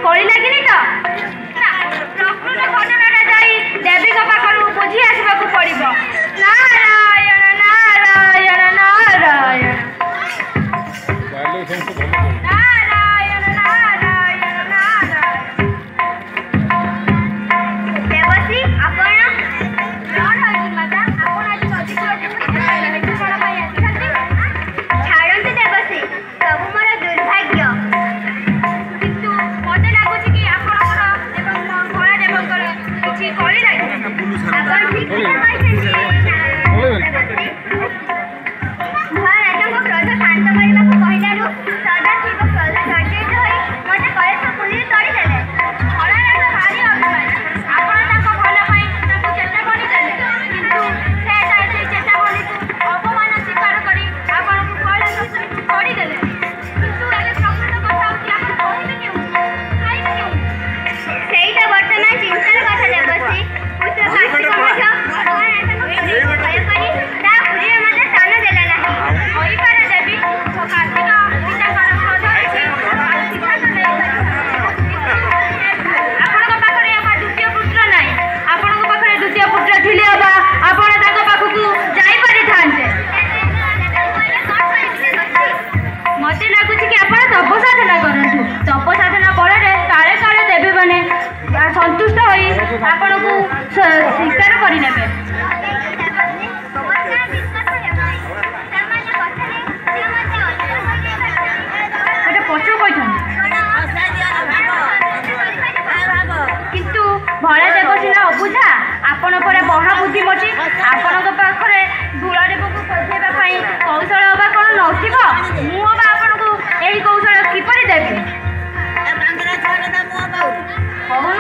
कली लगिनी तो प्रकृत घटना जाई देवी पाखर बुझी आसवा पड़ो। नारायण नारायण नारायण नारायण नारायण नारायण। देवश्री आपण कौन होती माता आपण आज नदी छाड़ती देवश्री सब मोर दुर्भाग्य किंतु मत लगुच कि आपणकर किसी कली लगे आप ठीक महाराजा क्रोध शांत करने को कहलू सदाशिव क्रोध चर्चित हो मत कलेश पुलिस तड़ीदे फल भारी अभिमान आपण भल चेष्टा करदे किंतु से चेष्टा कर अपमान स्वीकार कर आपन कलेश तड़ीदे किंतु प्रकृत कथा ସେଇଟା ବର୍ତ୍ତମାନ ଚିନ୍ତାର କଥା ଦେବଶ୍ରୀ ପୁତ୍ର କାର୍ତ୍ତିକ ମଧ୍ୟ ଭୟ କରି ତା ପୁରୀରେ ମଧ୍ୟ ସ୍ଥାନ ଦେଲା ନାହିଁ। ହୋଇପାରେ ଦେବୀ କାର୍ତ୍ତିକ ପିତାଙ୍କର କ୍ରୋଧ ଦେଖି ସିଦ୍ଧାନ୍ତ ଆପଣଙ୍କ ପାଖରେ ଅବା ଦ୍ୱିତୀୟ ପୁତ୍ର ନାହିଁ। ଆପଣଙ୍କ ପାଖରେ ଦ୍ୱିତୀୟ ପୁତ୍ର ଥିଲେ ଅବା ଆପଣ ତାଙ୍କ ପାଖକୁ ଯାଇପାରିଥାନ୍ତେ। ମତେ ଲାଗୁଛି କି ଆପଣ ତପ ସାଧନା କରନ୍ତୁ। ତପ ସାଧନା ଫଳରେ କାଳେ କାଳେ ଦେବୀ ମାନେ संतुष्ट हो आपन को स्वीकार करने पक्ष किंतु भला देव सीना अबुझा आपण पर बहा बुद्धि मची आपण पाखे धूलदेव को खोजाई कौशल हवा कौन नथिब मुझा आपन को यही कौशल किपरि देवी कहूँ